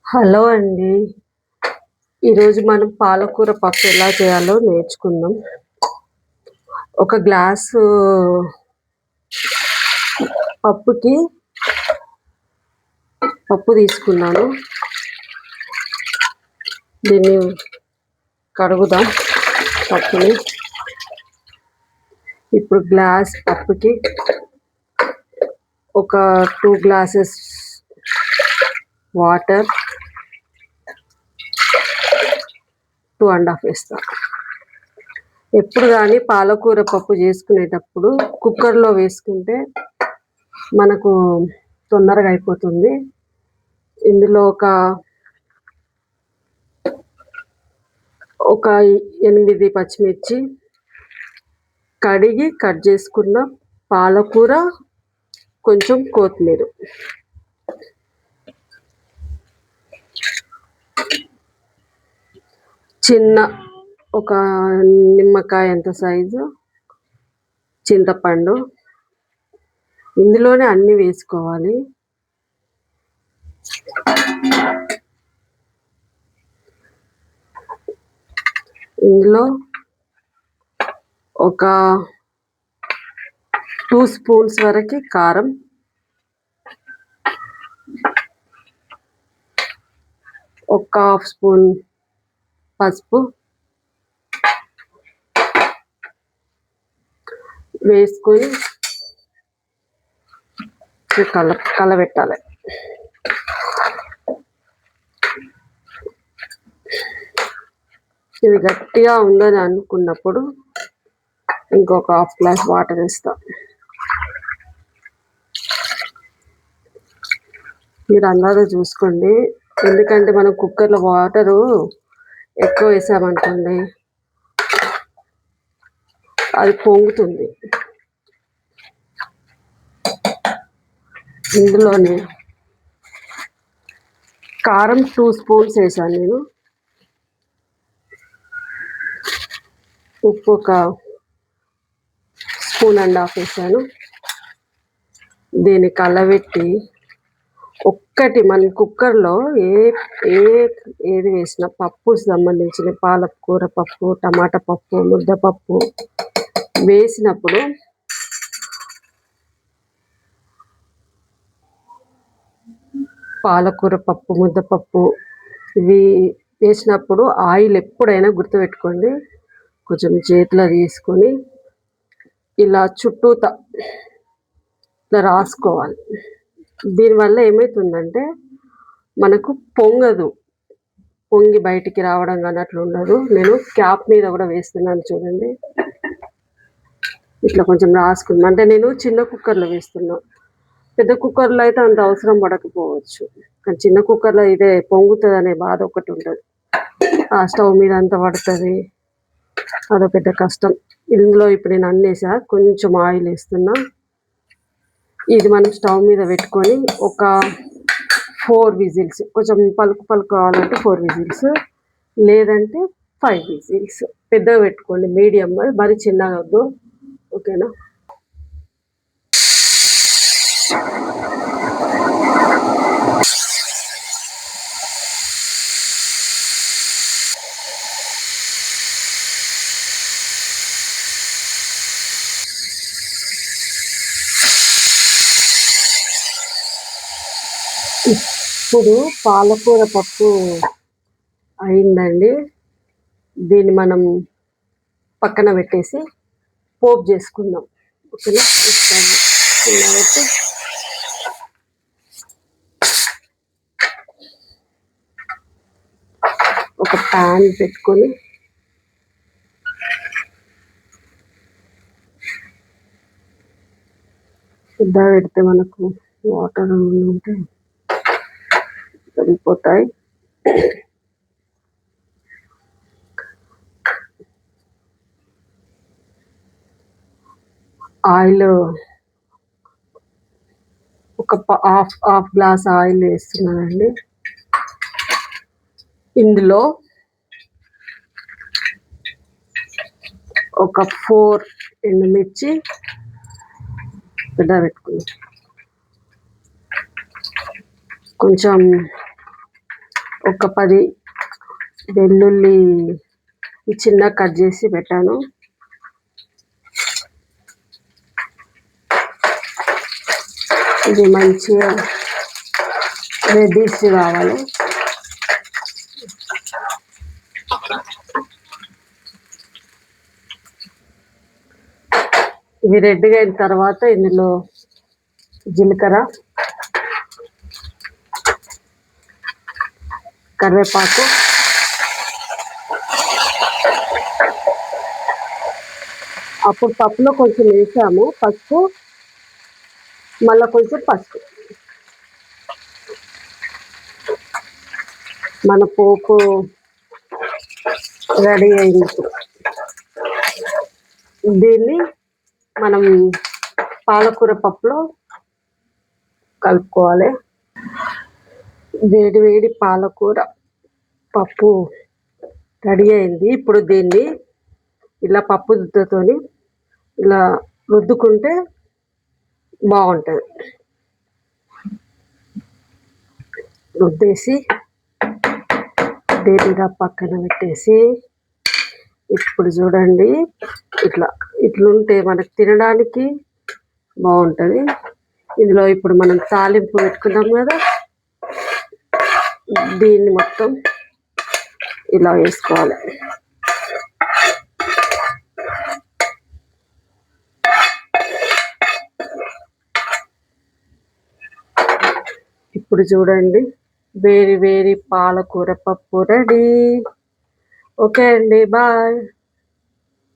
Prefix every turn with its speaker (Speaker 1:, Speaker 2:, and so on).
Speaker 1: Hello అండి. ఈరోజు మనం పాలకూర పప్పు ఎలా చేయాలో నేర్చుకుందాం. ఒక గ్లాసు పప్పు తీసుకున్నాను. దీన్ని కడుగుదాం పప్పుని. ఇప్పుడు గ్లాస్ పప్పుకి ఒక 2 గ్లాసెస్ వాటర్ 2.5 వేస్తాం. ఎప్పుడు కానీ పాలకూర పప్పు చేసుకునేటప్పుడు కుక్కర్లో వేసుకుంటే మనకు తొందరగా అయిపోతుంది. ఇందులో ఒక 8 పచ్చిమిర్చి, కడిగి కట్ చేసుకున్న పాలకూర, కొంచెం కొత్తిమీర, చిన్న ఒక నిమ్మకాయ అంత సైజు చింతపండు, ఇందులోనే అన్నీ వేసుకోవాలి. ఇందులో ఒక 2 స్పూన్స్ వరకు కారం, ఒక 1/2 స్పూన్ పసుపు వేసుకొని కలబెట్టాలి. ఇది గట్టిగా ఉందని అనుకున్నప్పుడు ఇంకొక 1/2 గ్లాస్ వాటర్ వేస్తాం. మీరు అందాజ చూసుకోండి, ఎందుకంటే మనం కుక్కర్లో వాటరు ఎక్కువ వేసామనుకోండి అది పొంగుతుంది. ఇందులోనే కారం 2 స్పూన్స్ వేసాను నేను, ఉప్పు ఒక 1.5 స్పూన్ వేసాను. దీన్ని కలబెట్టి మన కుక్కర్లో ఏది వేసిన పప్పు సంబంధించిన పాలకూర పప్పు, టమాటా పప్పు, ముద్దపప్పు వేసినప్పుడు పాలకూర పప్పు, ముద్దపప్పు ఇవి వేసినప్పుడు ఆయిల్ ఎప్పుడైనా గుర్తుపెట్టుకోండి, కొంచెం చేతిలో తీసుకొని ఇలా చుట్టూతా ఇట్లా రాసుకోవాలి. దీనివల్ల ఏమవుతుందంటే మనకు పొంగి బయటికి రావడం కానీ అట్లా ఉండదు. నేను క్యాప్ మీద కూడా వేస్తున్నాను చూడండి. ఇట్లా కొంచెం రాసుకున్నాను, అంటే నేను చిన్న కుక్కర్లో వేస్తున్నాను. పెద్ద కుక్కర్లో అయితే అంత అవసరం పడకపోవచ్చు, కానీ చిన్న కుక్కర్లో ఇదే పొంగుతుంది అనే బాధ ఒకటి ఉంటుంది. ఆ స్టవ్ మీద అంత పడుతుంది, అదో పెద్ద కష్టం. ఇందులో ఇప్పుడు నేను అన్నేసా, కొంచెం ఆయిల్ వేస్తున్నా. ఇది మనం స్టవ్ మీద పెట్టుకొని ఒక 4 విజిల్స్, కొంచెం పలుకు కావాలంటే 4 విజిల్స్, లేదంటే 5 విజిల్స్. పెద్దగా పెట్టుకోండి, మీడియం, మరి చిన్నగా వద్దు. ఓకేనా? ఇప్పుడు పాలకూర పప్పు అయిందండి. దీన్ని మనం పక్కన పెట్టేసి పోపు చేసుకుందాం. ఓకేనా? పెట్టి ఒక ప్యాన్ పెట్టుకొని పెద్ద పెడితే మనకు వాటర్ ఉంటే వెళ్ళిపోతాయి. ఆయిల్ ఒక హాఫ్ గ్లాస్ ఆయిల్ వేస్తున్నానండి. ఇందులో ఒక 4 ఎండుమిర్చి పెద్ద పెట్టుకుని, కొంచెం ఒక 10 వెల్లుల్లి చిన్న కట్ చేసి పెట్టాను. ఇది మంచిగా రెడ్డిష్ కావాలి. ఇవి రెడ్గా అయిన తర్వాత ఇందులో జీలకర్ర, కరివేపాకు, అప్పుడు పప్పులో కొంచెం వేసాము పసుపు, మళ్ళీ కొంచెం పసుపు. మన పోపు రెడీ అయింది. దీన్ని మనం పాలకూర పప్పులో కలుపుకోవాలి. వేడి వేడి పాలకూర పప్పు రెడీ అయింది. ఇప్పుడు దీన్ని ఇలా పప్పు రుద్దుతోని ఇలా రుద్దుకుంటే బాగుంటుంది. రుద్దేసి దీనిగా పక్కన పెట్టేసి, ఇప్పుడు చూడండి ఇట్లుంటే మనకు తినడానికి బాగుంటుంది. ఇందులో ఇప్పుడు మనం తాలింపు పెట్టుకున్నాం కదా, దీన్ని మొత్తం ఇలా వేసుకోవాలి. ఇప్పుడు చూడండి వేడి వేడి పాలకూర పప్పు రెడీ. ఓకే అండి, బాయ్.